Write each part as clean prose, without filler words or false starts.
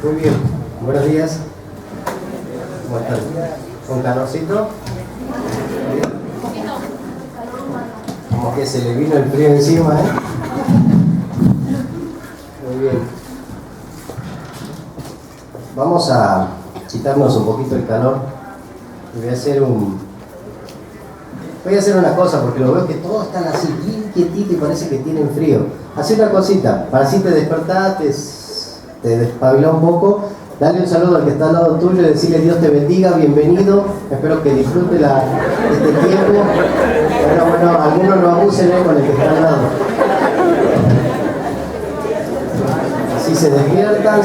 Muy bien, buenos días. ¿Cómo están? ¿Con calorcito? Como que se le vino el frío encima, ¿eh? Muy bien. Vamos a quitarnos un poquito el calor. Voy a hacer una cosa, porque lo veo que todos están así bien quietitos y parece que tienen frío. Haz una cosita, para así te despertás, te despabilás un poco. Dale un saludo al que está al lado tuyo y decirle Dios te bendiga, bienvenido. Espero que disfrute este tiempo. Bueno, algunos no abusen con el que está al lado. Así se despiertan,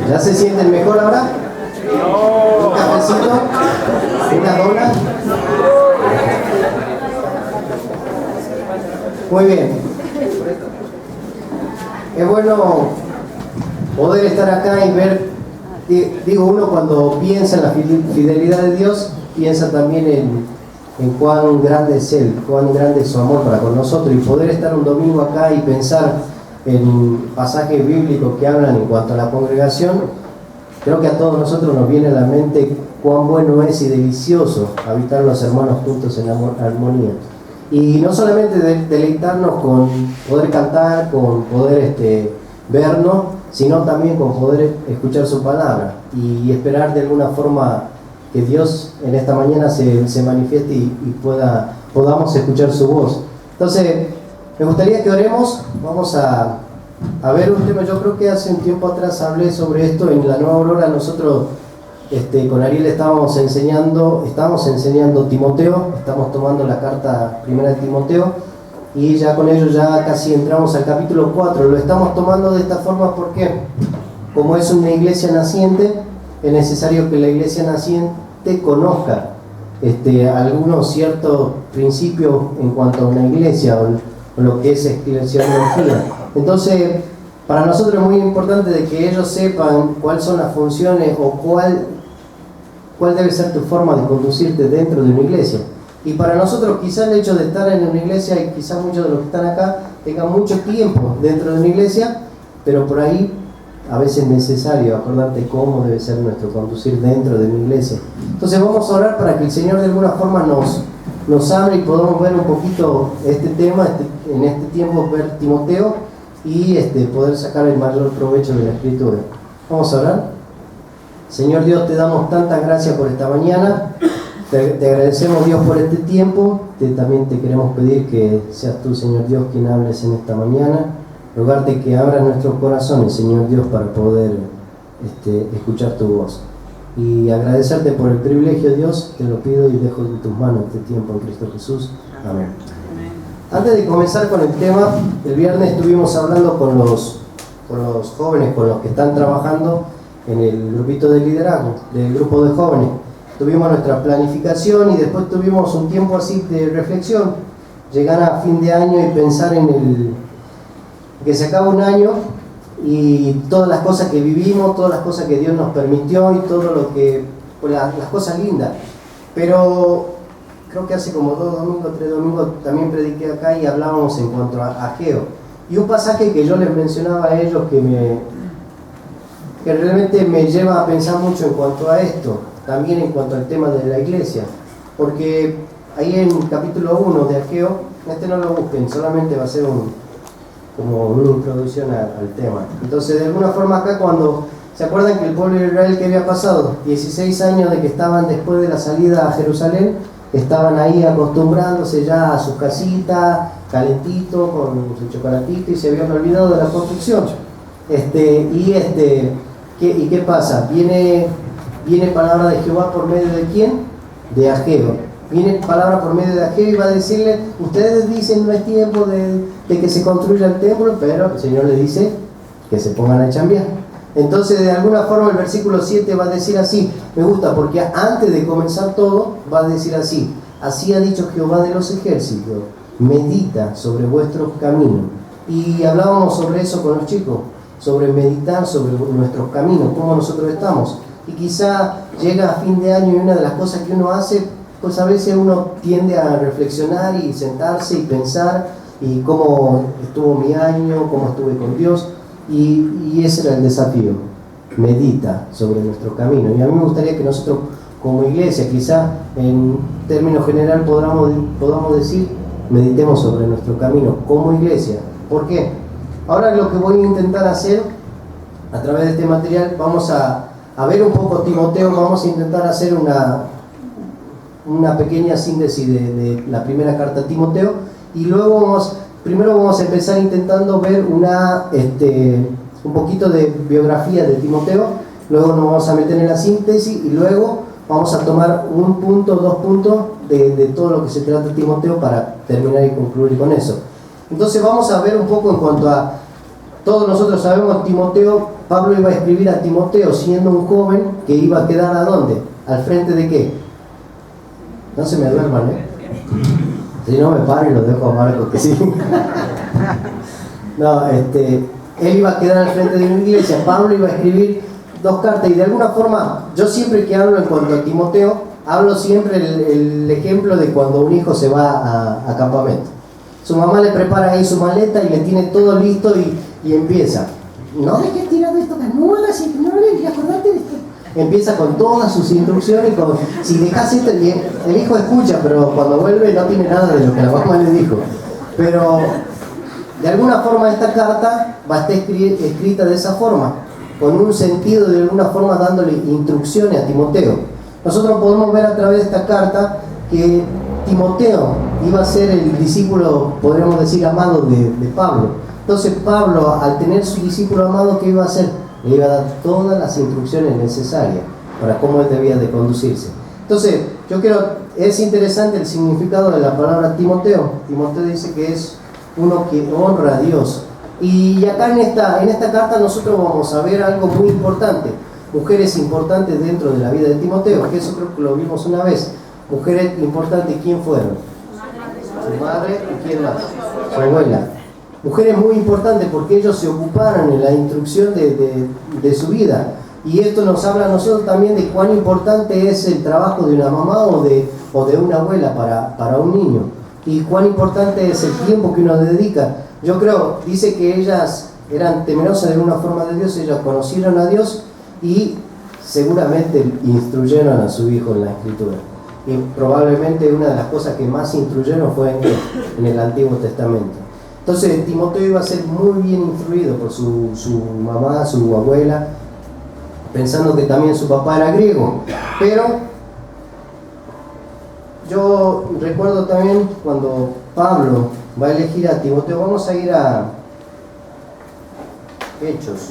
¿Ya se sienten mejor ahora? No. ¿Un cafecito? ¿Una dona? Muy bien. Es bueno poder estar acá y ver, digo, uno cuando piensa en la fidelidad de Dios, piensa también en cuán grande es Él, cuán grande es su amor para con nosotros, y poder estar un domingo acá y pensar en pasajes bíblicos que hablan en cuanto a la congregación. Creo que a todos nosotros nos viene a la mente cuán bueno es y delicioso habitar los hermanos juntos en armonía. Y no solamente deleitarnos con poder cantar, con poder vernos, sino también con poder escuchar su palabra y esperar de alguna forma que Dios en esta mañana se manifieste y podamos escuchar su voz. Entonces, me gustaría que oremos. Vamos a ver un tema. Yo creo que hace un tiempo atrás hablé sobre esto en la Nueva Aurora. Nosotros con Ariel estamos enseñando Timoteo. Estamos tomando la carta primera de Timoteo y ya con ello ya casi entramos al capítulo 4. Lo estamos tomando de esta forma porque como es una iglesia naciente, es necesario que la iglesia naciente conozca algunos ciertos principios en cuanto a una iglesia o lo que es eclesiología. Entonces, para nosotros es muy importante de que ellos sepan cuáles son las funciones o cuál debe ser tu forma de conducirte dentro de una iglesia. Y para nosotros quizás el hecho de estar en una iglesia, y quizás muchos de los que están acá tengan mucho tiempo dentro de una iglesia, pero por ahí a veces es necesario acordarte cómo debe ser nuestro conducir dentro de una iglesia. Entonces vamos a orar para que el Señor de alguna forma nos abre y podamos ver un poquito este tema, en este tiempo ver Timoteo y poder sacar el mayor provecho de la Escritura. Vamos a orar. Señor Dios, te damos tantas gracias por esta mañana. Te agradecemos, Dios, por este tiempo. También te queremos pedir que seas tú, Señor Dios, quien hables en esta mañana. Rogarte que abra nuestros corazones, Señor Dios, para poder escuchar tu voz. Y agradecerte por el privilegio, Dios, te lo pido y dejo en tus manos este tiempo en Cristo Jesús. Amén. Antes de comenzar con el tema, el viernes estuvimos hablando con los jóvenes, con los que están trabajando en el grupito de liderazgo, del grupo de jóvenes. Tuvimos nuestra planificación y después tuvimos un tiempo así de reflexión. Llegar a fin de año y pensar en que se acaba un año y todas las cosas que vivimos, todas las cosas que Dios nos permitió y todo lo que, las cosas lindas. Pero creo que hace como 3 domingos también prediqué acá y hablábamos en cuanto a Ageo. Y un pasaje que yo les mencionaba a ellos que realmente me lleva a pensar mucho en cuanto a esto, también en cuanto al tema de la iglesia. Porque ahí en capítulo 1 de Ageo, no lo busquen, solamente va a ser como una introducción al tema. Entonces, de alguna forma acá, cuando se acuerdan que el pueblo de Israel, que había pasado 16 años de que estaban después de la salida a Jerusalén, estaban ahí acostumbrándose ya a su casita, calentito, con su chocolatito, y se habían olvidado de la construcción. ¿Y qué pasa? Viene palabra de Jehová por medio de ¿quién? De Ageo. Viene palabra por medio de Ageo y va a decirle, ustedes dicen no es tiempo de que se construya el templo, pero el Señor le dice que se pongan a chambear. Entonces, de alguna forma, el versículo 7 va a decir así, me gusta porque antes de comenzar todo, va a decir así, así ha dicho Jehová de los ejércitos, medita sobre vuestros caminos. Y hablábamos sobre eso con los chicos, sobre meditar sobre nuestros caminos, cómo nosotros estamos. Y quizá llega a fin de año y una de las cosas que uno hace, pues a veces uno tiende a reflexionar y sentarse y pensar y cómo estuvo mi año, cómo estuve con Dios, y ese era el desafío. Medita sobre nuestro camino. Y a mí me gustaría que nosotros como iglesia, quizá en términos general podamos decir, meditemos sobre nuestro camino como iglesia. ¿Por qué? Ahora lo que voy a intentar hacer a través de este material, vamos a ver un poco Timoteo, vamos a intentar hacer una pequeña síntesis de la primera carta a Timoteo, y luego primero vamos a empezar intentando ver un poquito de biografía de Timoteo, luego nos vamos a meter en la síntesis y luego vamos a tomar un punto, 2 puntos de todo lo que se trata de Timoteo para terminar y concluir con eso. Entonces vamos a ver un poco en cuanto a, todos nosotros sabemos, Timoteo, Pablo iba a escribir a Timoteo siendo un joven que iba a quedar ¿a dónde? ¿Al frente de qué? No se me duerman, si no me paro y lo dejo a Marco que sí. No, él iba a quedar al frente de una iglesia, Pablo iba a escribir 2 cartas, y de alguna forma, yo siempre que hablo en cuanto a Timoteo, hablo siempre el ejemplo de cuando un hijo se va a campamento. Su mamá le prepara ahí su maleta y le tiene todo listo y empieza. No dejes tirado esto, no hagas esto, no le acordate de esto. Empieza con todas sus instrucciones, si dejas esto, el hijo escucha, pero cuando vuelve no tiene nada de lo que la mamá le dijo. Pero de alguna forma esta carta va a estar escrita de esa forma, con un sentido, de alguna forma dándole instrucciones a Timoteo. Nosotros podemos ver a través de esta carta que Timoteo iba a ser el discípulo, podríamos decir, amado de Pablo. Entonces Pablo, al tener su discípulo amado, ¿qué iba a hacer? Le iba a dar todas las instrucciones necesarias para cómo él debía de conducirse. Entonces, es interesante el significado de la palabra Timoteo. Timoteo dice que es uno que honra a Dios. Y acá en esta carta nosotros vamos a ver algo muy importante. Mujeres importantes dentro de la vida de Timoteo, que eso creo que lo vimos una vez. Mujeres importantes, ¿quién fueron? Su madre y ¿quién más? Su abuela. Mujeres muy importantes porque ellos se ocuparon en la instrucción de su vida. Y esto nos habla a nosotros también de cuán importante es el trabajo de una mamá o de una abuela para un niño. Y cuán importante es el tiempo que uno dedica. Yo creo, dice que ellas eran temerosas de alguna forma de Dios, ellas conocieron a Dios y seguramente instruyeron a su hijo en la Escritura. Y probablemente una de las cosas que más instruyeron fue en el Antiguo Testamento. Entonces Timoteo iba a ser muy bien instruido por su mamá, su abuela, pensando que también su papá era griego. Pero yo recuerdo también cuando Pablo va a elegir a Timoteo, vamos a ir a Hechos.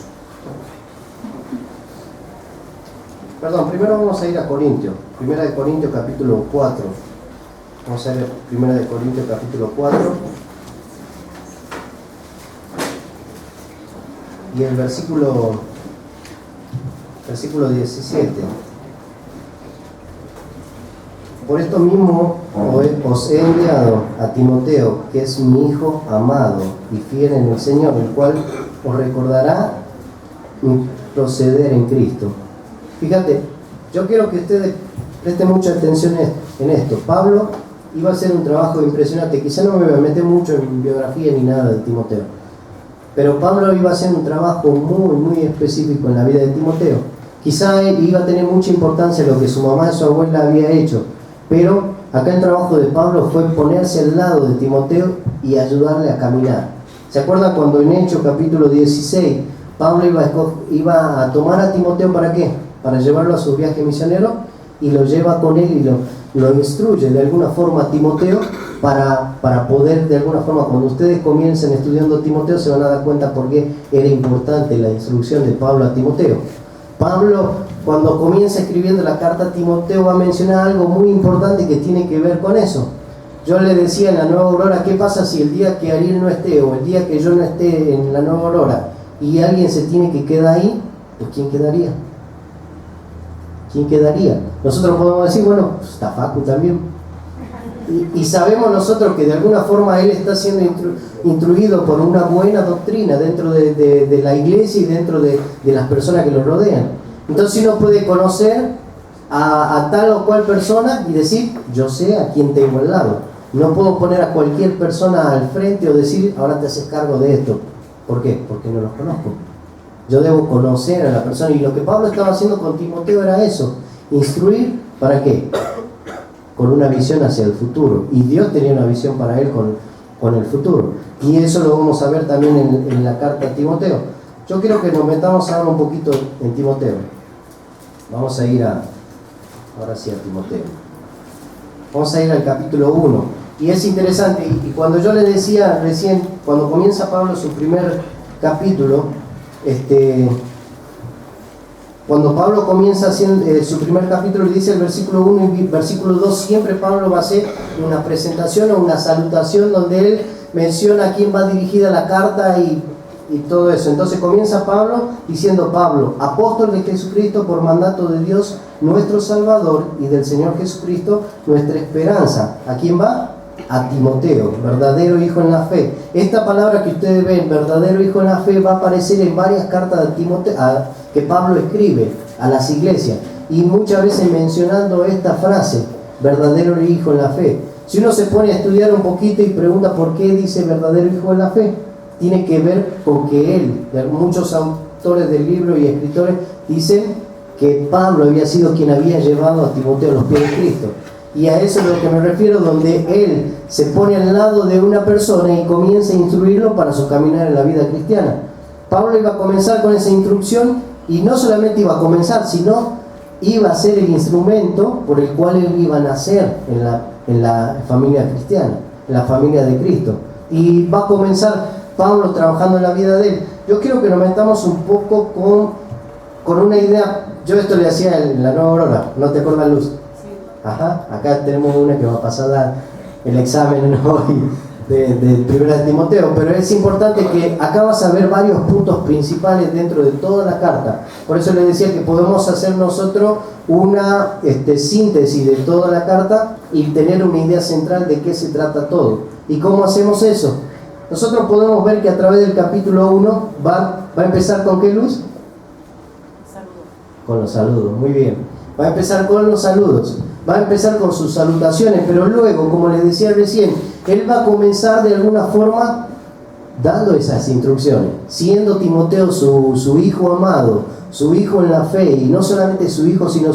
Perdón, primero vamos a ir a Corintios, Primera de Corintios capítulo 4. Vamos a ver Primera de Corintios capítulo 4. Y el versículo 17. Por esto mismo os he enviado a Timoteo, que es mi hijo amado y fiel en el Señor, el cual os recordará mi proceder en Cristo. Fíjate, yo quiero que ustedes presten mucha atención en esto. Pablo iba a hacer un trabajo impresionante. Quizá no me voy a meter mucho en biografía ni nada de Timoteo, pero Pablo iba a hacer un trabajo muy, muy específico en la vida de Timoteo. Quizá iba a tener mucha importancia lo que su mamá y su abuela había hecho, pero acá el trabajo de Pablo fue ponerse al lado de Timoteo y ayudarle a caminar. ¿Se acuerdan cuando en Hechos capítulo 16 Pablo iba a tomar a Timoteo para qué? Para llevarlo a su viaje misionero, y lo lleva con él y lo instruye de alguna forma a Timoteo para poder, de alguna forma, cuando ustedes comiencen estudiando Timoteo, se van a dar cuenta por qué era importante la instrucción de Pablo a Timoteo. Pablo, cuando comienza escribiendo la carta a Timoteo, va a mencionar algo muy importante que tiene que ver con eso. Yo le decía en la Nueva Aurora, ¿qué pasa si el día que Ariel no esté o el día que yo no esté en la Nueva Aurora y alguien se tiene que quedar ahí? Pues ¿quién quedaría? ¿Quién quedaría? Nosotros podemos decir, bueno, pues está Facu también. Y sabemos nosotros que de alguna forma él está siendo instruido por una buena doctrina dentro de la iglesia y dentro de las personas que lo rodean. Entonces uno puede conocer a tal o cual persona y decir, yo sé a quién tengo al lado. No puedo poner a cualquier persona al frente o decir, ahora te haces cargo de esto. ¿Por qué? Porque no los conozco. Yo debo conocer a la persona, y lo que Pablo estaba haciendo con Timoteo era eso, instruir, ¿para qué? Con una visión hacia el futuro, y Dios tenía una visión para él con el futuro, y eso lo vamos a ver también en la carta a Timoteo. Yo quiero que nos metamos ahora un poquito en Timoteo. Vamos a ir ahora sí a Timoteo. Vamos a ir al capítulo 1, y es interesante, y cuando yo le decía recién, cuando comienza Pablo su primer capítulo, cuando Pablo comienza haciendo su primer capítulo, le dice el versículo 1 y versículo 2, siempre Pablo va a hacer una presentación o una salutación donde él menciona a quién va dirigida la carta y todo eso. Entonces comienza Pablo diciendo: Pablo, apóstol de Jesucristo por mandato de Dios nuestro Salvador y del Señor Jesucristo nuestra esperanza. ¿A quién va? A Timoteo, verdadero hijo en la fe. Esta palabra que ustedes ven, verdadero hijo en la fe, va a aparecer en varias cartas de Timoteo que Pablo escribe a las iglesias, y muchas veces mencionando esta frase, verdadero hijo en la fe. Si uno se pone a estudiar un poquito y pregunta por qué dice verdadero hijo en la fe, tiene que ver con que muchos autores del libro y escritores dicen que Pablo había sido quien había llevado a Timoteo a los pies de Cristo. Y a eso es a lo que me refiero, donde él se pone al lado de una persona y comienza a instruirlo para su caminar en la vida cristiana. Pablo iba a comenzar con esa instrucción, y no solamente iba a comenzar, sino iba a ser el instrumento por el cual él iba a nacer en la familia cristiana, en la familia de Cristo. Y va a comenzar Pablo trabajando en la vida de él. Yo quiero que nos metamos un poco con una idea. Yo esto le hacía en la Nueva Aurora, ¿no te acuerdas, Luz? Ajá, acá tenemos una que va a pasar el examen hoy del 1 de Timoteo, pero es importante que acá vas a ver varios puntos principales dentro de toda la carta. Por eso les decía que podemos hacer nosotros una síntesis de toda la carta y tener una idea central de qué se trata todo. ¿Y cómo hacemos eso? Nosotros podemos ver que a través del capítulo 1 va a empezar ¿con qué, Luz? Saludos. Con los saludos, muy bien. Va a empezar con los saludos. Va a empezar con sus salutaciones, pero luego, como les decía recién, él va a comenzar de alguna forma dando esas instrucciones, siendo Timoteo su hijo amado, su hijo en la fe, y no solamente su hijo, sino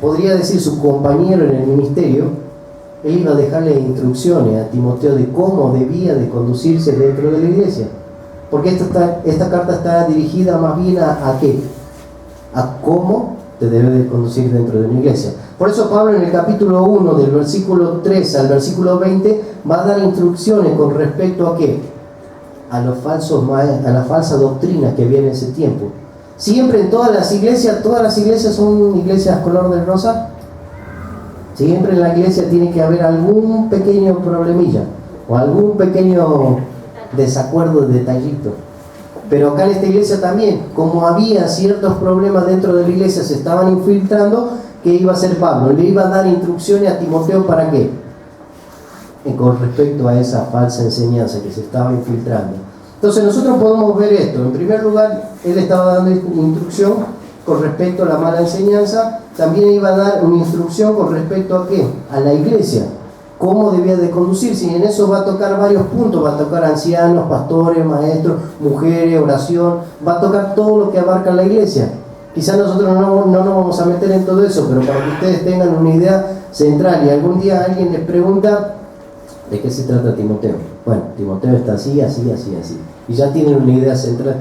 podría decir su compañero en el ministerio. Él iba a dejarle instrucciones a Timoteo de cómo debía de conducirse dentro de la iglesia, porque esta carta está dirigida más bien ¿a qué? A cómo te debe de conducir dentro de una iglesia. Por eso Pablo en el capítulo 1 del versículo 3 al versículo 20 va a dar instrucciones con respecto a ¿qué? A las falsas doctrinas que viene en ese tiempo. Siempre en todas las iglesias son iglesias color de rosa. Siempre en la iglesia tiene que haber algún pequeño problemilla o algún pequeño desacuerdo, detallito. Pero acá en esta iglesia también, como había ciertos problemas dentro de la iglesia, se estaban infiltrando, ¿qué iba a hacer Pablo? Le iba a dar instrucciones a Timoteo ¿para qué? Con respecto a esa falsa enseñanza que se estaba infiltrando. Entonces nosotros podemos ver esto. En primer lugar, él estaba dando instrucción con respecto a la mala enseñanza. También iba a dar una instrucción con respecto a ¿qué? A la iglesia. Cómo debía de conducirse, y en eso va a tocar varios puntos. Va a tocar ancianos, pastores, maestros, mujeres, oración. Va a tocar todo lo que abarca la iglesia. Quizás nosotros no nos vamos a meter en todo eso, pero para que ustedes tengan una idea central, y algún día alguien les pregunta ¿de qué se trata Timoteo? Bueno, Timoteo está así, así, así, así, y ya tienen una idea central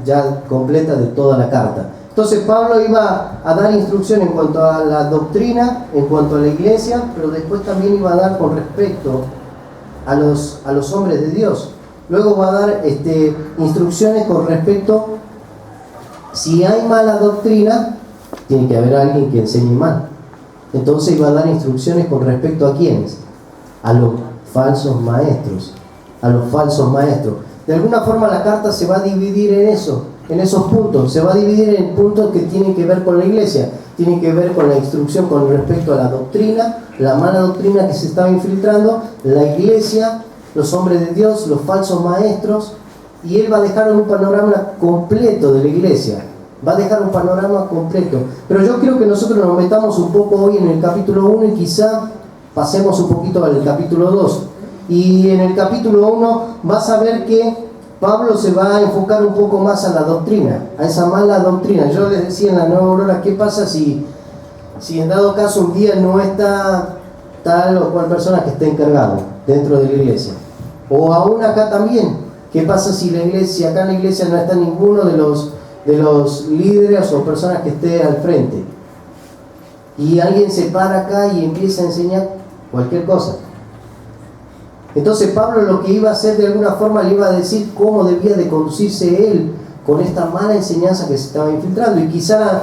ya completa de toda la carta. Entonces Pablo iba a dar instrucción en cuanto a la doctrina, en cuanto a la iglesia, pero después también iba a dar con respecto a los hombres de Dios. Luego va a dar instrucciones con respecto, si hay mala doctrina, tiene que haber alguien que enseñe mal. Entonces iba a dar instrucciones con respecto a quiénes, a los falsos maestros, a los falsos maestros. De alguna forma la carta se va a dividir en esos puntos, se va a dividir en puntos que tienen que ver con la iglesia, tienen que ver con la instrucción con respecto a la doctrina, la mala doctrina que se estaba infiltrando, la iglesia, los hombres de Dios, los falsos maestros, y él va a dejar un panorama completo de la iglesia, va a dejar un panorama completo. Pero yo quiero que nosotros nos metamos un poco hoy en el capítulo 1 y quizá pasemos un poquito al capítulo 2. Y en el capítulo 1 vas a ver que Pablo se va a enfocar un poco más a la doctrina, a esa mala doctrina. Yo les decía en la Nueva Aurora, ¿qué pasa si en dado caso un día no está tal o cual persona que esté encargado dentro de la iglesia? O aún acá también, ¿qué pasa si acá en la iglesia no está ninguno de los líderes o personas que esté al frente? Y alguien se para acá y empieza a enseñar cualquier cosa. Entonces Pablo lo que iba a hacer de alguna forma le iba a decir cómo debía de conducirse él con esta mala enseñanza que se estaba infiltrando. Y quizá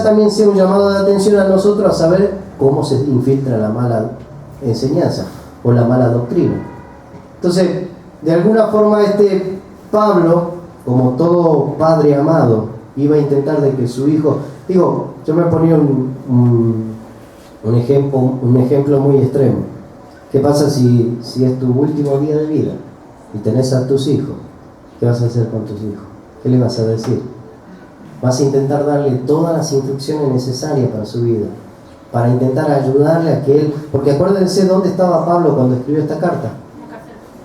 también sea un llamado de atención a nosotros a saber cómo se infiltra la mala enseñanza o la mala doctrina. Entonces, de alguna forma Pablo, como todo padre amado, iba a intentar de que su hijo... yo me ponía un ejemplo muy extremo. ¿Qué pasa si es tu último día de vida y tenés a tus hijos? ¿Qué vas a hacer con tus hijos? ¿Qué le vas a decir? Vas a intentar darle todas las instrucciones necesarias para su vida, para intentar ayudarle a que él... Porque acuérdense dónde estaba Pablo cuando escribió esta carta.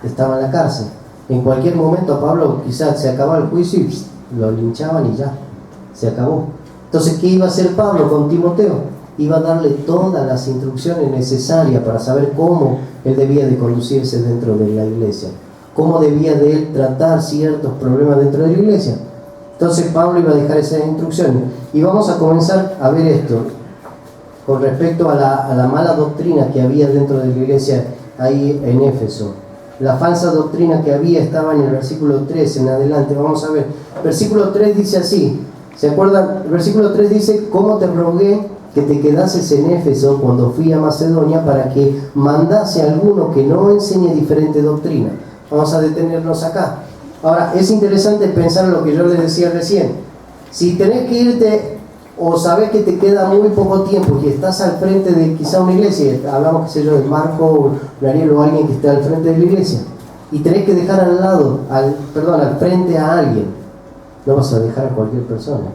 Estaba en la cárcel. En cualquier momento a Pablo quizás se acababa el juicio y lo linchaban y ya, se acabó. Entonces, ¿qué iba a hacer Pablo con Timoteo? Iba a darle todas las instrucciones necesarias para saber cómo él debía de conducirse dentro de la iglesia, cómo debía de él tratar ciertos problemas dentro de la iglesia. Entonces Pablo iba a dejar esas instrucciones. Y vamos a comenzar a ver esto con respecto a la mala doctrina que había dentro de la iglesia ahí en Éfeso. La falsa doctrina que había estaba en el versículo 3 en adelante. Vamos a ver. Versículo 3 dice así. ¿Se acuerdan? El versículo 3 dice: ¿cómo te rogué que te quedases en Éfeso cuando fui a Macedonia para que mandase a alguno que no enseñe diferente doctrina? Vamos a detenernos acá. Ahora, es interesante pensar en lo que yo les decía recién. Si tenés que irte o sabés que te queda muy poco tiempo y estás al frente de quizá una iglesia, hablamos, qué sé yo, de Marco, Daniel o alguien que esté al frente de la iglesia, y tenés que dejar al frente a alguien, no vas a dejar a cualquier persona.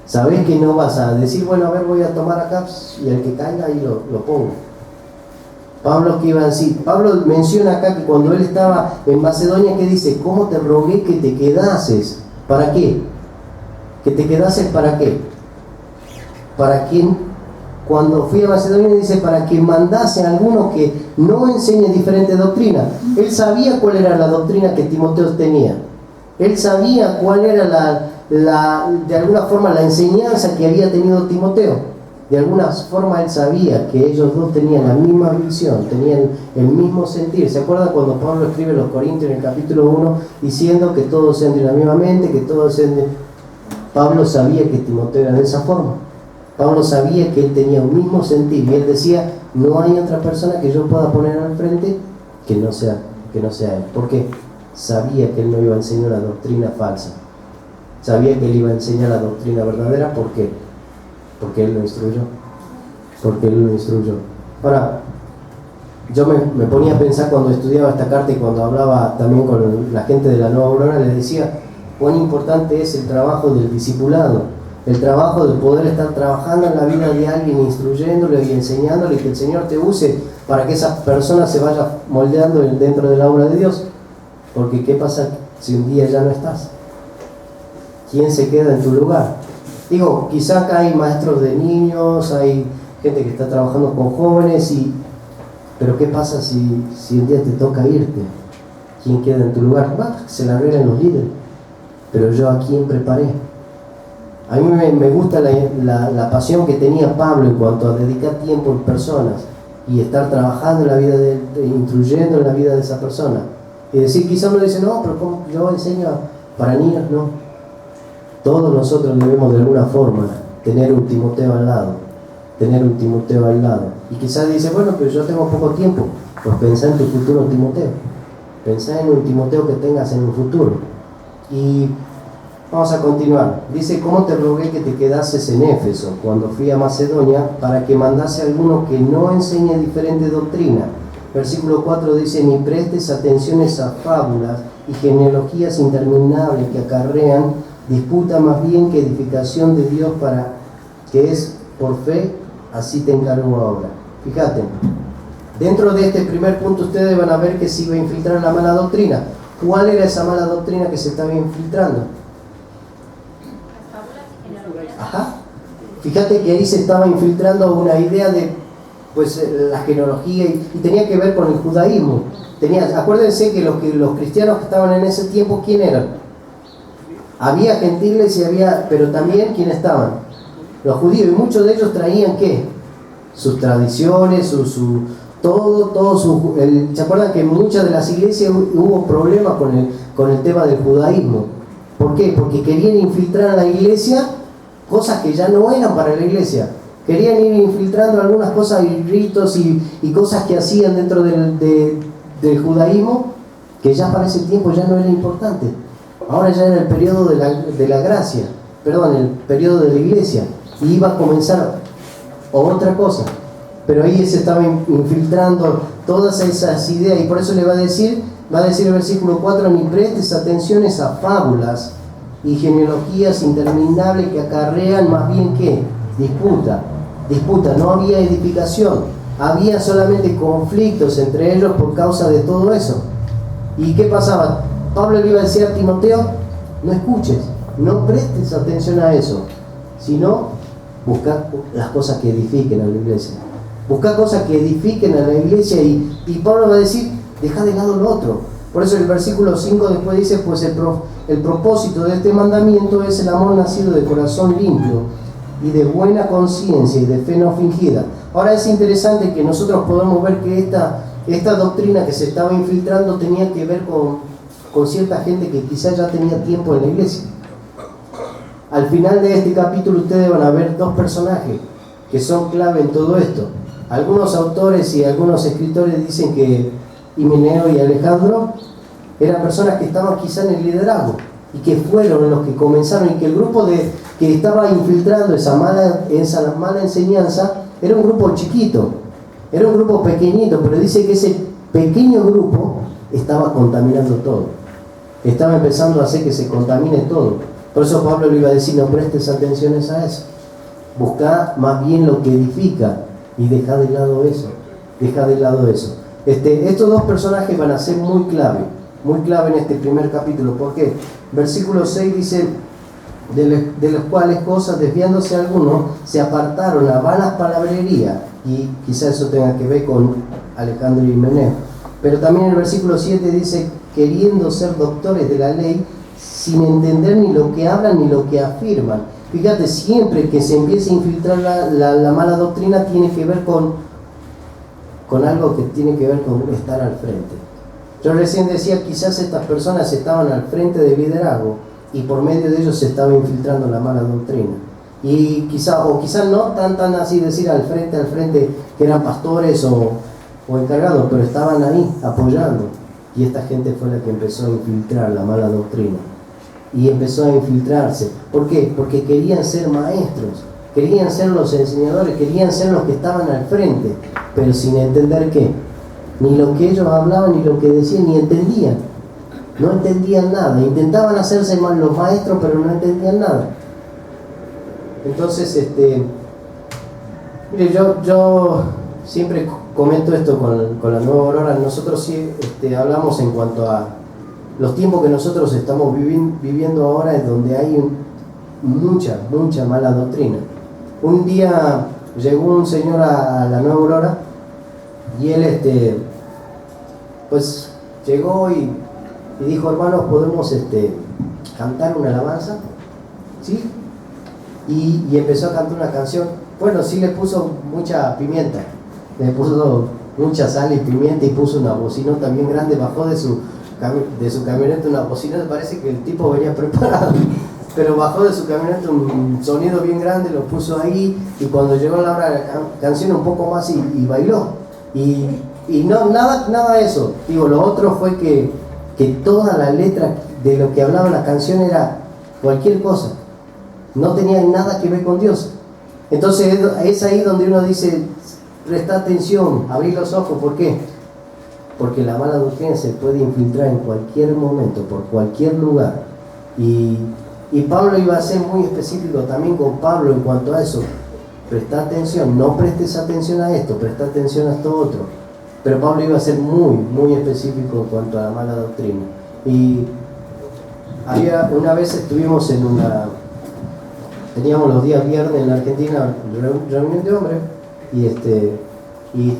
Sabés que no vas a decir, bueno, a ver, voy a tomar acá y el que caiga ahí lo pongo. Pablo, ¿qué iba a decir? Pablo menciona acá que cuando él estaba en Macedonia, que dice: ¿cómo te rogué que te quedases? ¿Para qué? ¿Que te quedases para qué? ¿Para quién? Cuando fui a Macedonia dice: para que mandase a alguno que no enseñe diferente doctrina. Él sabía cuál era la doctrina que Timoteo tenía. Él sabía cuál era de alguna forma la enseñanza que había tenido Timoteo. De alguna forma él sabía que ellos dos tenían la misma visión, tenían el mismo sentir. ¿Se acuerdan cuando Pablo escribe a los Corintios en el capítulo 1 diciendo que todos sean de la misma mente, que todos sean de... Pablo sabía que Timoteo era de esa forma. Pablo sabía que él tenía un mismo sentir y él decía: no hay otra persona que yo pueda poner al frente que no sea él. ¿Por qué? Sabía que él no iba a enseñar la doctrina falsa. Sabía que él iba a enseñar la doctrina verdadera. ¿Por qué? Porque él lo instruyó. Ahora, yo me ponía a pensar cuando estudiaba esta carta y cuando hablaba también con la gente de la Nueva Aurora, les decía cuán importante es el trabajo del discipulado, el trabajo de poder estar trabajando en la vida de alguien, instruyéndole y enseñándole, y que el Señor te use para que esa persona se vaya moldeando dentro de la obra de Dios. Porque ¿qué pasa si un día ya no estás? ¿Quién se queda en tu lugar? Digo, quizá acá hay maestros de niños, hay gente que está trabajando con jóvenes, pero ¿qué pasa si un día te toca irte? ¿Quién queda en tu lugar? Bueno, se la arreglan los líderes, pero yo a quién preparé. A mí me gusta la pasión que tenía Pablo en cuanto a dedicar tiempo en personas y estar trabajando en la vida instruyendo en la vida de esa persona. Y decir, quizá uno dice: no, pero ¿cómo yo enseño para niños? No. Todos nosotros debemos de alguna forma tener un Timoteo al lado. Y quizás dice: bueno, pero yo tengo poco tiempo. Pues pensá en tu futuro Timoteo. Pensá en un Timoteo que tengas en un futuro. Y vamos a continuar. Dice: ¿cómo te rogué que te quedases en Éfeso cuando fui a Macedonia para que mandase a alguno que no enseñe diferente doctrina? Versículo 4 dice: ni prestes atenciones a fábulas y genealogías interminables que acarrean disputa más bien que edificación de Dios, para que es por fe, así te encargo ahora. Fíjate, dentro de este primer punto ustedes van a ver que se iba a infiltrar la mala doctrina. ¿Cuál era esa mala doctrina que se estaba infiltrando? Ajá. Fíjate que ahí se estaba infiltrando una idea de la genealogía y tenía que ver con el judaísmo. Acuérdense que los cristianos que estaban en ese tiempo, ¿quién eran? Había gentiles y pero también ¿quién estaban? Los judíos, y muchos de ellos traían ¿qué? Sus tradiciones, ¿se acuerdan que en muchas de las iglesias hubo problemas con el tema del judaísmo? ¿Por qué? Porque querían infiltrar a la iglesia cosas que ya no eran para la iglesia. Querían ir infiltrando algunas cosas y ritos y cosas que hacían dentro del judaísmo que ya para ese tiempo ya no era importante. Ahora ya era el periodo de la gracia, el periodo de la iglesia, y iba a comenzar otra cosa. Pero ahí se estaba infiltrando todas esas ideas, y por eso le va a decir el versículo 4: ni prestes atenciones a fábulas y genealogías interminables que acarrean más bien que disputa. No había edificación, había solamente conflictos entre ellos por causa de todo eso. ¿Y qué pasaba? Pablo le iba a decir a Timoteo: no escuches, no prestes atención a eso, sino busca las cosas que edifiquen a la iglesia. Busca cosas que edifiquen a la iglesia, y Pablo va a decir: deja de lado lo otro. Por eso el versículo 5 después dice: pues el propósito de este mandamiento es el amor nacido de corazón limpio y de buena conciencia y de fe no fingida. Ahora es interesante que nosotros podemos ver que esta doctrina que se estaba infiltrando tenía que ver con cierta gente que quizás ya tenía tiempo en la iglesia. Al final de este capítulo ustedes van a ver dos personajes que son clave en todo esto. Algunos autores y algunos escritores dicen que Himeneo y Alejandro eran personas que estaban quizá en el liderazgo y que fueron los que comenzaron, y que el grupo que estaba infiltrando esa mala enseñanza era un grupo chiquito, era un grupo pequeñito, pero dice que ese pequeño grupo estaba contaminando todo, estaba empezando a hacer que se contamine todo. Por eso Pablo le iba a decir: no prestes atenciones a eso, busca más bien lo que edifica y deja de lado eso. Estos dos personajes van a ser muy clave en este primer capítulo. ¿Por qué? Versículo 6 dice: de las cuales cosas, desviándose algunos, se apartaron a vanas palabrerías. Y quizás eso tenga que ver con Alejandro y Himeneo. Pero también el versículo 7 dice: queriendo ser doctores de la ley, sin entender ni lo que hablan ni lo que afirman. Fíjate, siempre que se empiece a infiltrar la mala doctrina, tiene que ver con algo que tiene que ver con estar al frente. Yo recién decía, quizás estas personas estaban al frente del liderazgo y por medio de ellos se estaba infiltrando la mala doctrina. Y quizás no tan así decir al frente, que eran pastores o encargados, pero estaban ahí apoyando. Y esta gente fue la que empezó a infiltrar la mala doctrina. Y empezó a infiltrarse. ¿Por qué? Porque querían ser maestros, querían ser los enseñadores, querían ser los que estaban al frente, pero sin entender qué, ni lo que ellos hablaban, ni lo que decían, ni entendían. No entendían nada. Intentaban hacerse los maestros, pero no entendían nada. Entonces, mire, yo siempre comento esto con la Nueva Aurora. Nosotros sí hablamos en cuanto a los tiempos que nosotros estamos viviendo ahora, es donde hay mucha mala doctrina. Un día llegó un señor a la Nueva Aurora y él pues llegó y dijo: hermanos, ¿podemos cantar una alabanza? ¿Sí? Y empezó a cantar una canción. Bueno, sí, le puso mucha pimienta, le puso mucha sal y pimienta, y puso una bocinota bien grande, bajó de su camioneta una bocinota, parece que el tipo venía preparado, pero bajó de su camioneta un sonido bien grande, lo puso ahí, y cuando llegó la hora de la canción un poco más y bailó, y no, nada de eso. Digo, lo otro fue que toda la letra de lo que hablaba la canción era cualquier cosa, no tenía nada que ver con Dios. Entonces es ahí donde uno dice: presta atención, abrí los ojos. ¿Por qué? Porque la mala doctrina se puede infiltrar en cualquier momento, por cualquier lugar. Y Pablo iba a ser muy específico también con Pablo en cuanto a eso. presta atención, no prestes atención a esto, presta atención a esto otro. Pero Pablo iba a ser muy específico en cuanto a la mala doctrina. Y una vez estuvimos teníamos los días viernes en la Argentina, reunión de hombres, y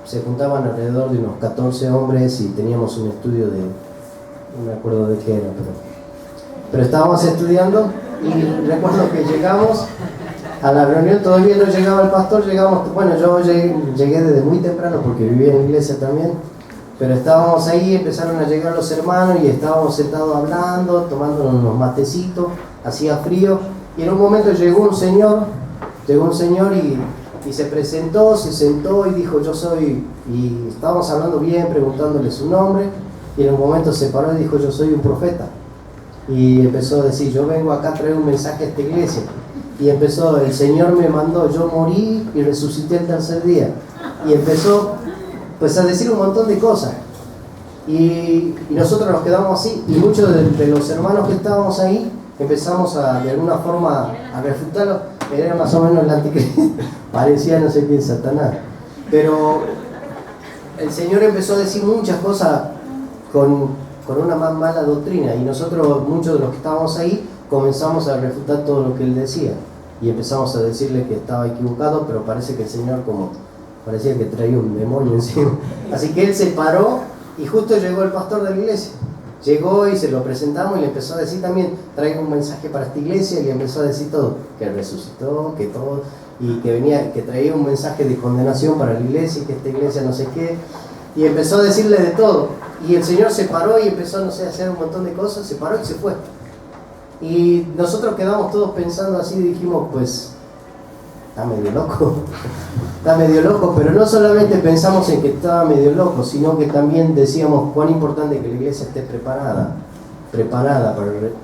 se juntaban alrededor de unos 14 hombres y teníamos un estudio no me acuerdo de qué era, pero estábamos estudiando y recuerdo que llegamos a la reunión, todavía no llegaba el pastor, yo llegué desde muy temprano porque vivía en iglesia también, pero estábamos ahí, empezaron a llegar los hermanos y estábamos sentados hablando, tomando unos matecitos, hacía frío, y en un momento llegó un señor y se presentó, se sentó y dijo yo soy, y estábamos hablando bien, preguntándole su nombre, y en un momento se paró y dijo yo soy un profeta, y empezó a decir yo vengo acá a traer un mensaje a esta iglesia, y empezó, el Señor me mandó, yo morí y resucité el tercer día, y empezó pues a decir un montón de cosas, y nosotros nos quedamos así, y muchos de los hermanos que estábamos ahí empezamos de alguna forma a refutarlo. Era más o menos el anticristo, parecía no sé quién, Satanás, pero el Señor empezó a decir muchas cosas con una más mala doctrina, y nosotros, muchos de los que estábamos ahí, comenzamos a refutar todo lo que él decía, y empezamos a decirle que estaba equivocado, pero parece que el Señor parecía que traía un demonio encima, así que él se paró, y justo llegó el pastor de la iglesia. Llegó y se lo presentamos y le empezó a decir también, traigo un mensaje para esta iglesia, y le empezó a decir todo, que resucitó, que todo, y que traía un mensaje de condenación para la iglesia, y que esta iglesia no sé qué, y empezó a decirle de todo, y el Señor se paró y empezó, a hacer un montón de cosas, se paró y se fue, y nosotros quedamos todos pensando así, y dijimos, pues, está medio loco, pero no solamente pensamos en que estaba medio loco, sino que también decíamos cuán importante que la iglesia esté preparada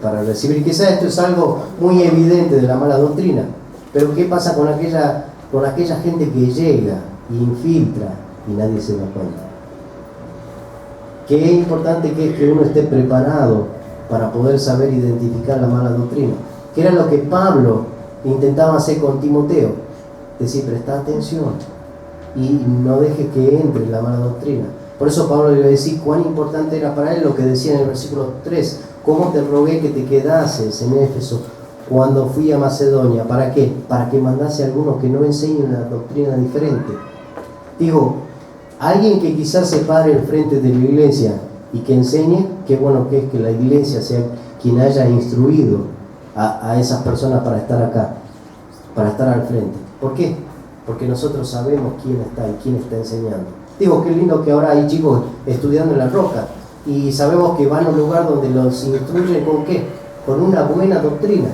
para recibir. Quizás esto es algo muy evidente de la mala doctrina, pero ¿qué pasa con aquella gente que llega y infiltra y nadie se da cuenta? Qué importante que es que uno esté preparado para poder saber identificar la mala doctrina, que era lo que Pablo intentaba hacer con Timoteo. Decir, presta atención y no dejes que entre la mala doctrina. Por eso Pablo le iba a decir cuán importante era para él lo que decía en el versículo 3, cómo te rogué que te quedases en Éfeso cuando fui a Macedonia. ¿Para qué? Para que mandase a algunos que no enseñen una doctrina diferente. Digo, alguien que quizás se pare al frente de la iglesia y que enseñe, qué bueno que es que la iglesia sea quien haya instruido a esas personas para estar acá, para estar al frente. ¿Por qué? Porque nosotros sabemos quién está y quién está enseñando. Digo, qué lindo que ahora hay chicos estudiando en La Roca y sabemos que van a un lugar donde los instruyen ¿con qué? Con una buena doctrina,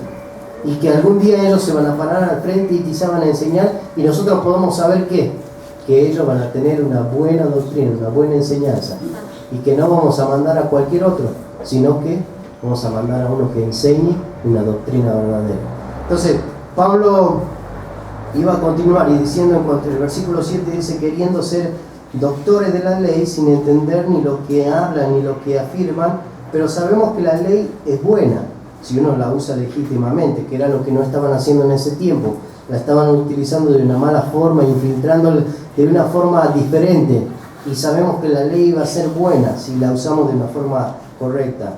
y que algún día ellos se van a parar al frente y quizá van a enseñar, y nosotros podemos saber ¿qué? Que ellos van a tener una buena doctrina, una buena enseñanza, y que no vamos a mandar a cualquier otro, sino que vamos a mandar a uno que enseñe una doctrina verdadera. Entonces, Pablo iba a continuar y diciendo en cuanto al versículo 7 dice, queriendo ser doctores de la ley sin entender ni lo que hablan ni lo que afirman, pero sabemos que la ley es buena si uno la usa legítimamente, que era lo que no estaban haciendo en ese tiempo. La estaban utilizando de una mala forma, infiltrándola de una forma diferente, y sabemos que la ley va a ser buena si la usamos de una forma correcta.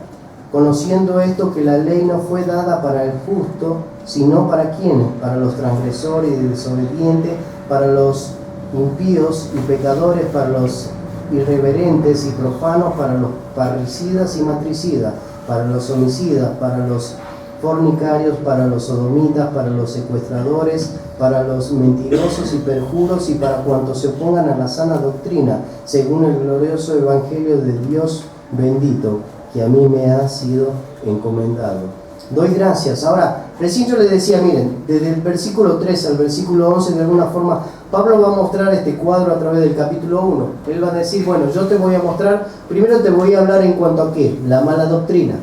Conociendo esto, que la ley no fue dada para el justo, sino para quienes, para los transgresores y desobedientes, para los impíos y pecadores, para los irreverentes y profanos, para los parricidas y matricidas, para los homicidas, para los fornicarios, para los sodomitas, para los secuestradores, para los mentirosos y perjuros, y para cuantos se opongan a la sana doctrina, según el glorioso evangelio de Dios bendito, que a mí me ha sido encomendado. Doy gracias. Ahora, recién yo les decía, miren, desde el versículo 3 al versículo 11, de alguna forma, Pablo va a mostrar este cuadro a través del capítulo 1. Él va a decir, bueno, yo te voy a mostrar, primero te voy a hablar en cuanto a ¿qué? La mala doctrina.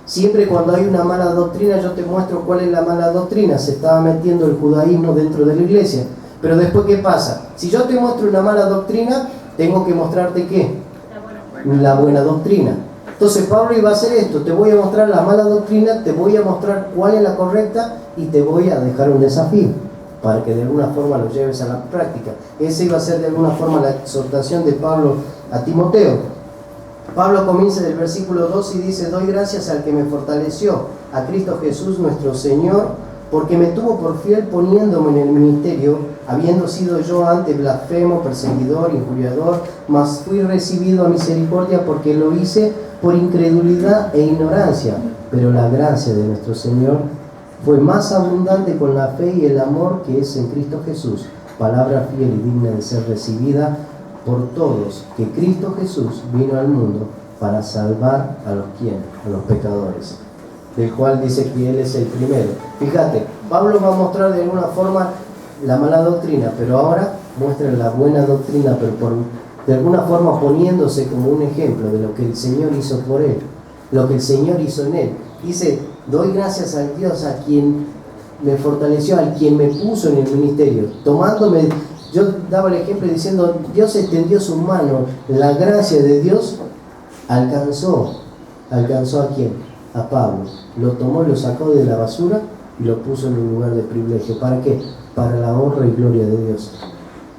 Siempre cuando hay una mala doctrina, yo te muestro cuál es la mala doctrina. Se estaba metiendo el judaísmo dentro de la iglesia. Pero después, ¿qué pasa? Si yo te muestro una mala doctrina, tengo que mostrarte ¿qué? La buena doctrina. Entonces Pablo iba a hacer esto, te voy a mostrar la mala doctrina, te voy a mostrar cuál es la correcta y te voy a dejar un desafío. para que de alguna forma lo lleves a la práctica. Esa iba a ser de alguna forma la exhortación de Pablo a Timoteo. Pablo comienza del versículo 2 y dice: doy gracias al que me fortaleció, a Cristo Jesús nuestro Señor, porque me tuvo por fiel poniéndome en el ministerio, habiendo sido yo antes blasfemo, perseguidor, injuriador, mas fui recibido a misericordia porque lo hice por incredulidad e ignorancia. Pero la gracia de nuestro Señor fue más abundante con la fe y el amor que es en Cristo Jesús, palabra fiel y digna de ser recibida por todos, que Cristo Jesús vino al mundo para salvar a los quienes, a los pecadores, del cual dice que Él es el primero. Fíjate, Pablo va a mostrar de alguna forma la mala doctrina, pero ahora muestra la buena doctrina, pero de alguna forma poniéndose como un ejemplo de lo que el Señor hizo por él, lo que el Señor hizo en él. Dice: doy gracias a Dios, a quien me fortaleció, al quien me puso en el ministerio, tomándome. Yo daba el ejemplo diciendo: Dios extendió su mano, la gracia de Dios alcanzó a quién, a Pablo, lo tomó y lo sacó de la basura y lo puso en un lugar de privilegio. ¿Para qué? Para la honra y gloria de Dios.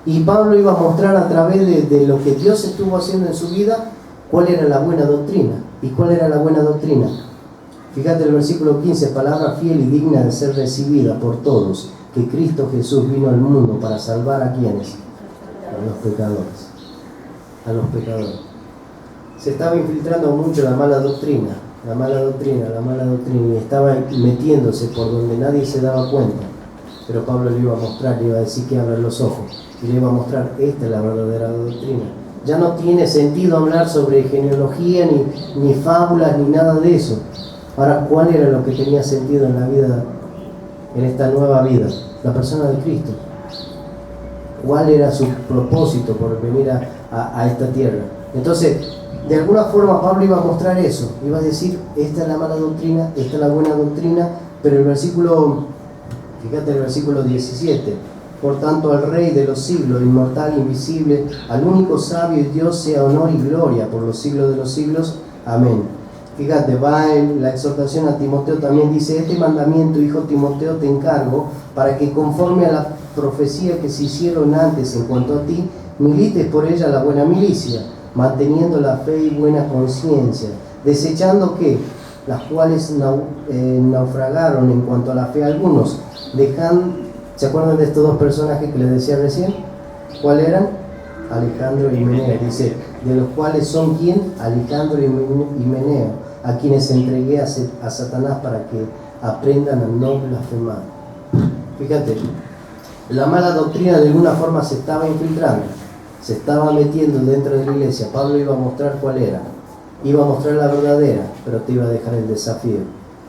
Y Pablo iba a mostrar a través de lo que Dios estuvo haciendo en su vida, cuál era la buena doctrina. ¿Y cuál era la buena doctrina? Fíjate el versículo 15: palabra fiel y digna de ser recibida por todos, que Cristo Jesús vino al mundo para salvar a quienes, a los pecadores, a los pecadores. Se estaba infiltrando mucho la mala doctrina, y estaba metiéndose por donde nadie se daba cuenta. Pero Pablo le iba a mostrar, le iba a decir que abra los ojos, y le iba a mostrar: esta es la verdadera doctrina. Ya no tiene sentido hablar sobre genealogía, ni fábulas, ni nada de eso. Ahora, ¿cuál era lo que tenía sentido en la vida, en esta nueva vida? La persona de Cristo. ¿Cuál era su propósito por venir a esta tierra? Entonces, de alguna forma Pablo iba a mostrar eso, iba a decir: esta es la mala doctrina, esta es la buena doctrina. Pero el versículo, fíjate el versículo 17: por tanto al Rey de los siglos, inmortal, invisible, al único sabio y Dios, sea honor y gloria por los siglos de los siglos. Amén. Fíjate, va en la exhortación a Timoteo también, dice: este mandamiento, hijo Timoteo, te encargo, para que conforme a la profecía que se hicieron antes en cuanto a ti, milites por ella la buena milicia, manteniendo la fe y buena conciencia, desechando que las cuales naufragaron en cuanto a la fe algunos, ¿se acuerdan de estos dos personajes que les decía recién? ¿Cuáles eran? Alejandro y Meneo. Dice: de los cuales son ¿quién? Alejandro y Meneo, a quienes entregué a Satanás para que aprendan a no blasfemar. Fíjate, la mala doctrina de alguna forma se estaba infiltrando, se estaba metiendo dentro de la iglesia. Pablo iba a mostrar cuál era, iba a mostrar la verdadera, pero te iba a dejar el desafío.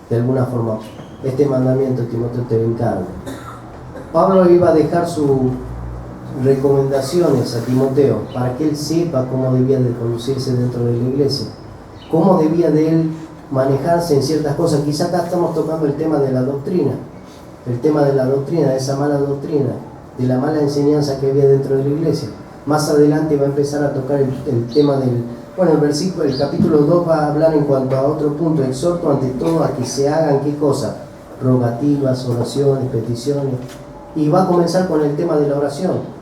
De alguna forma, este mandamiento, Timoteo, te lo encargo. Pablo iba a dejar sus recomendaciones a Timoteo para que él sepa cómo debía de conducirse dentro de la iglesia, cómo debía de él manejarse en ciertas cosas. Quizá acá estamos tocando el tema de la doctrina, de esa mala doctrina, de la mala enseñanza que había dentro de la iglesia. Más adelante va a empezar a tocar el tema el capítulo 2 va a hablar en cuanto a otro punto: exhorto ante todo a que se hagan ¿qué cosa? Rogativas, oraciones, peticiones. Y va a comenzar con el tema de la oración.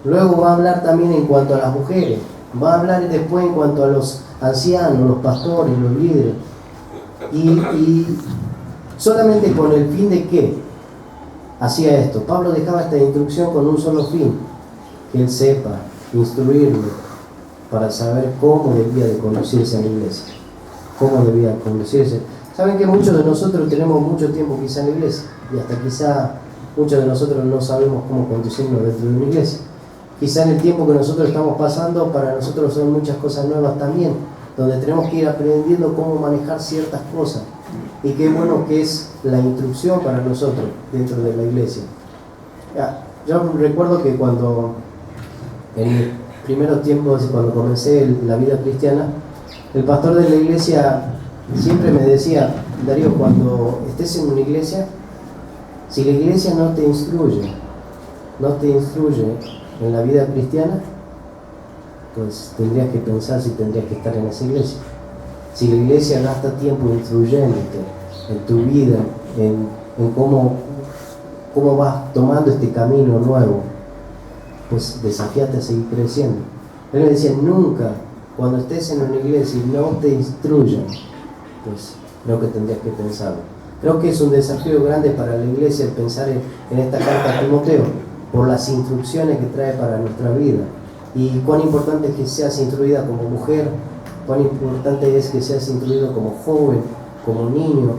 Luego va a hablar también en cuanto a las mujeres, va a hablar después en cuanto a los ancianos, los pastores, los líderes. Y solamente con el fin de ¿qué? Hacía esto. Pablo dejaba esta instrucción con un solo fin: que él sepa instruirlo para saber cómo debía de conducirse a la iglesia, cómo debía conducirse. Saben que muchos de nosotros tenemos mucho tiempo quizá en la iglesia, y hasta quizá muchos de nosotros no sabemos cómo conducirnos dentro de una iglesia. Quizá en el tiempo que nosotros estamos pasando, para nosotros son muchas cosas nuevas también, donde tenemos que ir aprendiendo cómo manejar ciertas cosas. Y qué bueno que es la instrucción para nosotros dentro de la iglesia. Yo recuerdo que cuando, en mis primeros tiempos, cuando comencé la vida cristiana, el pastor de la iglesia siempre me decía: Darío, cuando estés en una iglesia, si la iglesia no te instruye en la vida cristiana, pues tendrías que pensar si tendrías que estar en esa iglesia. Si la iglesia gasta tiempo instruyéndote en tu vida, en cómo cómo vas tomando este camino nuevo, pues desafiate a seguir creciendo. Él me decía, nunca, cuando estés en una iglesia y no te instruyan, pues creo que tendrías que pensarlo. Creo que es un desafío grande para la iglesia el pensar en esta carta a Timoteo, por las instrucciones que trae para nuestra vida. Y cuán importante es que seas instruida como mujer, cuán importante es que seas instruido como joven, como niño,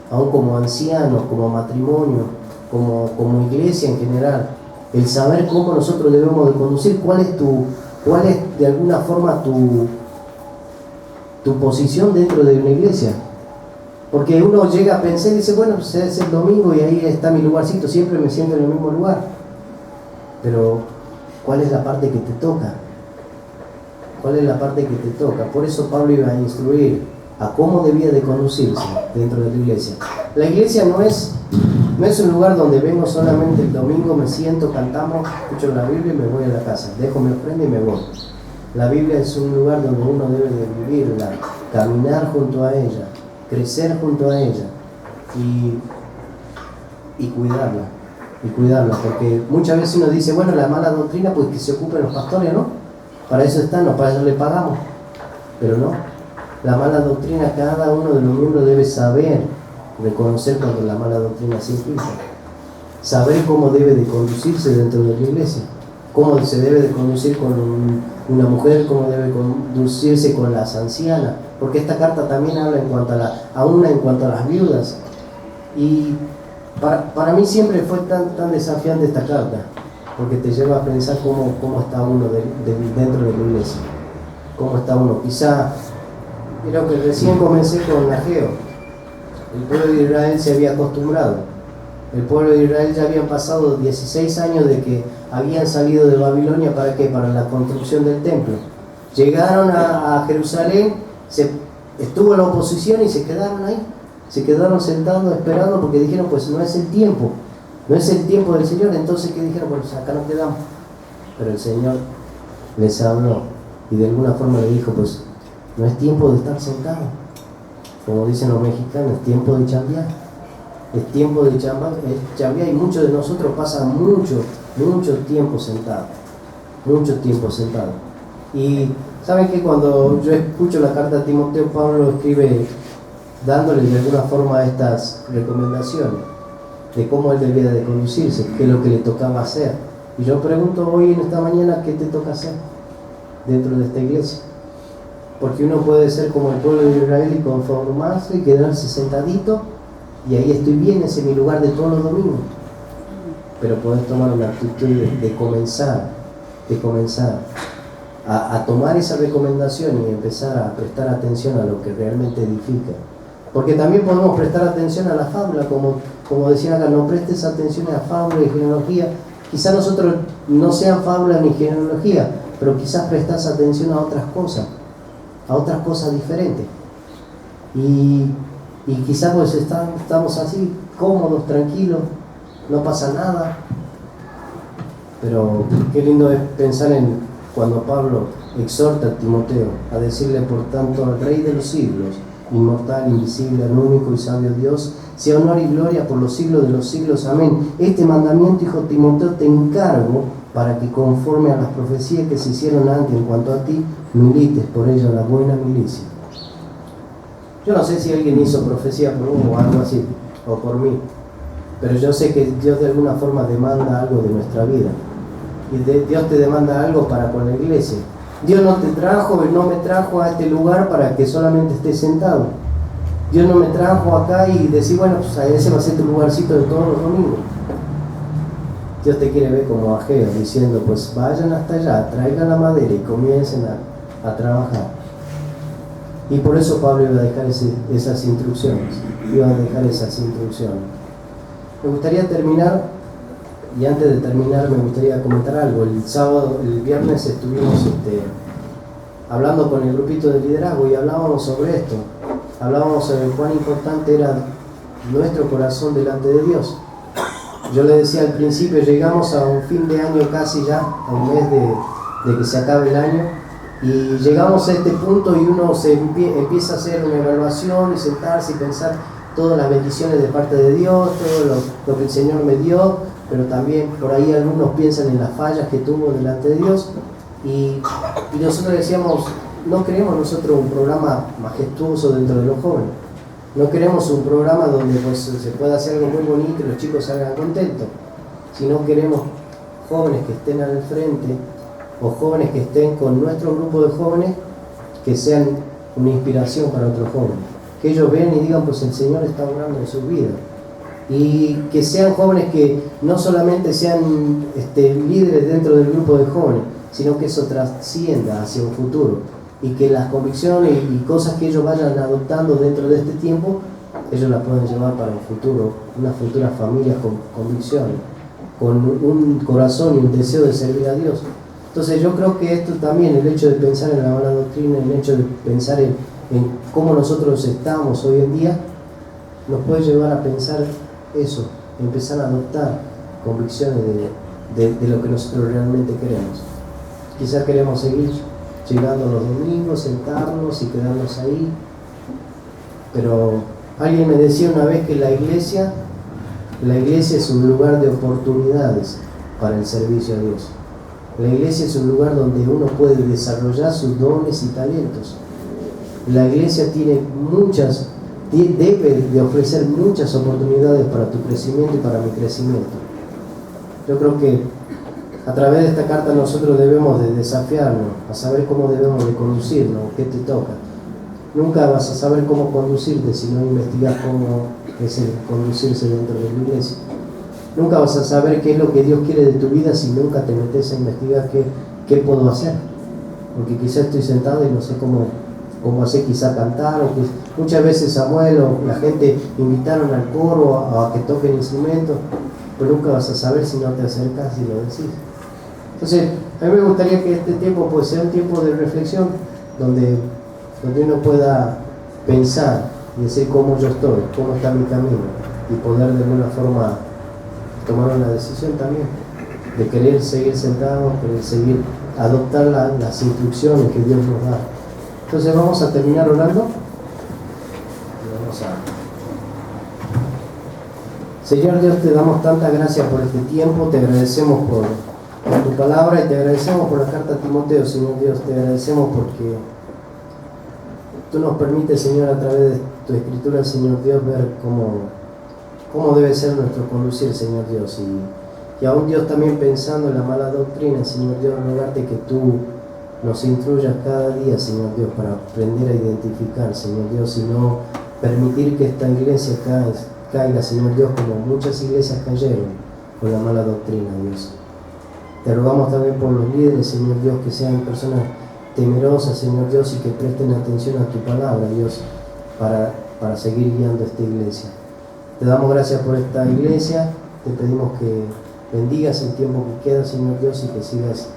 aún como anciano, como matrimonio, como iglesia en general. El saber cómo nosotros debemos de conducir, cuál es de alguna forma tu posición dentro de una iglesia. Porque uno llega a pensar y dice, bueno, pues es el domingo y ahí está mi lugarcito, siempre me siento en el mismo lugar. Pero, ¿cuál es la parte que te toca? ¿Cuál es la parte que te toca? Por eso Pablo iba a instruir a cómo debía de conducirse dentro de la iglesia. La iglesia no es un lugar donde vengo solamente el domingo, me siento, cantamos, escucho la Biblia y me voy a la casa. Dejo mi ofrenda y me voy. La Biblia es un lugar donde uno debe de vivirla, caminar junto a ella, crecer junto a ella y cuidarla, porque muchas veces uno dice, bueno, la mala doctrina, pues que se ocupen los pastores, ¿no? Para eso están, no, para eso le pagamos. Pero no, la mala doctrina, cada uno de los miembros debe saber reconocer cuando la mala doctrina se implica, saber cómo debe de conducirse dentro de la iglesia, cómo se debe de conducir con una mujer, cómo debe conducirse con las ancianas, porque esta carta también habla en cuanto a las viudas. Y para mí siempre fue tan desafiante esta carta, porque te lleva a pensar cómo está uno dentro de la iglesia, cómo está uno. Quizá, creo que recién comencé con Ageo, el pueblo de Israel se había acostumbrado. El pueblo de Israel ya habían pasado 16 años de que habían salido de Babilonia. ¿Para qué? Para la construcción del templo. Llegaron a Jerusalén, estuvo la oposición y se quedaron ahí. Se quedaron sentados esperando porque dijeron, pues no es el tiempo del Señor. Entonces, ¿qué dijeron? Pues acá nos quedamos. Pero el Señor les habló y de alguna forma le dijo, pues no es tiempo de estar sentado. Como dicen los mexicanos, es tiempo de chambear. Es tiempo de chambear y muchos de nosotros pasan mucho tiempo sentados. Mucho tiempo sentados. Y ¿saben que cuando yo escucho la carta a Timoteo, Pablo escribe dándole de alguna forma estas recomendaciones de cómo él debía de conducirse, qué es lo que le tocaba hacer? Y yo pregunto hoy en esta mañana, ¿qué te toca hacer dentro de esta iglesia? Porque uno puede ser como el pueblo de Israel y conformarse y quedarse sentadito y ahí estoy bien, ese es mi lugar de todos los domingos. Pero podés tomar una actitud de comenzar a tomar esa recomendación y empezar a prestar atención a lo que realmente edifica. Porque también podemos prestar atención a la fábula, como decían acá, no prestes atención a fábula y genealogía. Quizás nosotros no sean fábula ni genealogía, pero quizás prestas atención a otras cosas diferentes. Y quizás pues estamos así, cómodos, tranquilos, no pasa nada. Pero qué lindo es pensar en cuando Pablo exhorta a Timoteo a decirle, por tanto, al Rey de los siglos, inmortal, invisible, al único y sabio Dios, sea honor y gloria por los siglos de los siglos. Amén. Este mandamiento, hijo Timoteo, te encargo para que conforme a las profecías que se hicieron antes en cuanto a ti, milites por ella la buena milicia. Yo no sé si alguien hizo profecía por uno o algo así, o por mí, pero yo sé que Dios de alguna forma demanda algo de nuestra vida. Y Dios te demanda algo para con la iglesia. Dios no me trajo a este lugar para que solamente estés sentado. Dios no me trajo acá y decir, bueno, pues ese va a ser tu lugarcito de todos los domingos. Dios te quiere ver como Ageo, diciendo, pues vayan hasta allá, traigan la madera y comiencen a trabajar. Y por eso Pablo iba a dejar esas instrucciones. Me gustaría terminar, y antes de terminar me gustaría comentar algo. El viernes estuvimos hablando con el grupito de liderazgo y hablábamos sobre esto. Hablábamos sobre cuán importante era nuestro corazón delante de Dios. Yo le decía al principio, llegamos a un fin de año casi ya, a un mes de que se acabe el año, y llegamos a este punto y uno empieza a hacer una evaluación y sentarse y pensar todas las bendiciones de parte de Dios, todo lo que el Señor me dio, pero también por ahí algunos piensan en las fallas que tuvo delante de Dios. Y nosotros decíamos, no queremos nosotros un programa majestuoso dentro de los jóvenes. No queremos un programa donde pues, se pueda hacer algo muy bonito y los chicos salgan contentos. Sino queremos jóvenes que estén al frente o jóvenes que estén con nuestro grupo de jóvenes que sean una inspiración para otros jóvenes. Que ellos vean y digan, pues el Señor está obrando en sus vidas. Y que sean jóvenes que no solamente sean líderes dentro del grupo de jóvenes, sino que eso trascienda hacia un futuro. Y que las convicciones y cosas que ellos vayan adoptando dentro de este tiempo, ellos las puedan llevar para un futuro, unas futuras familias con convicciones, con un corazón y un deseo de servir a Dios. Entonces yo creo que esto también, el hecho de pensar en la buena doctrina, el hecho de pensar en cómo nosotros estamos hoy en día, nos puede llevar a pensar eso, empezar a adoptar convicciones de lo que nosotros realmente queremos. Quizás queremos seguir llegando los domingos, sentarnos y quedarnos ahí, pero alguien me decía una vez que la iglesia es un lugar de oportunidades para el servicio a Dios. La iglesia es un lugar donde uno puede desarrollar sus dones y talentos. La iglesia debe de ofrecer muchas oportunidades para tu crecimiento y para mi crecimiento. Yo creo que a través de esta carta nosotros debemos de desafiarnos a saber cómo debemos de conducirnos, qué te toca. Nunca vas a saber cómo conducirte si no investigas cómo es el conducirse dentro de la iglesia. Nunca vas a saber qué es lo que Dios quiere de tu vida si nunca te metes a investigar qué puedo hacer. Porque quizás estoy sentado y no sé cómo hacer, quizá cantar, o que muchas veces Samuel o la gente invitaron al coro a que toquen instrumentos, pero nunca vas a saber si no te acercas y lo decís. Entonces, a mí me gustaría que este tiempo pues, sea un tiempo de reflexión, donde uno pueda pensar y decir cómo yo estoy, cómo está mi camino, y poder de alguna forma tomar una decisión también, de querer seguir sentado, querer seguir, adoptar las instrucciones que Dios nos da. Entonces vamos a terminar orando. Señor Dios, te damos tantas gracias por este tiempo, te agradecemos por tu palabra y te agradecemos por la carta a Timoteo, Señor Dios, te agradecemos porque tú nos permites, Señor, a través de tu escritura, Señor Dios, ver cómo debe ser nuestro conducir, Señor Dios, y aún Dios también pensando en la mala doctrina, Señor Dios, rogarte que tú nos instruyas cada día, Señor Dios, para aprender a identificar, Señor Dios, y no permitir que esta iglesia caiga, Señor Dios, como muchas iglesias cayeron con la mala doctrina, Dios. Te rogamos también por los líderes, Señor Dios, que sean personas temerosas, Señor Dios, y que presten atención a tu palabra, Dios, para seguir guiando esta iglesia. Te damos gracias por esta iglesia, te pedimos que bendigas el tiempo que queda, Señor Dios, y que sigas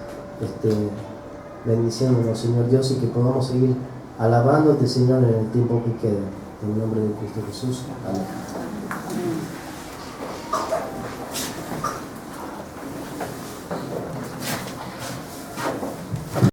bendiciéndonos, Señor Dios, y que podamos seguir alabándote, Señor, en el tiempo que queda. En el nombre de Cristo Jesús. Amén.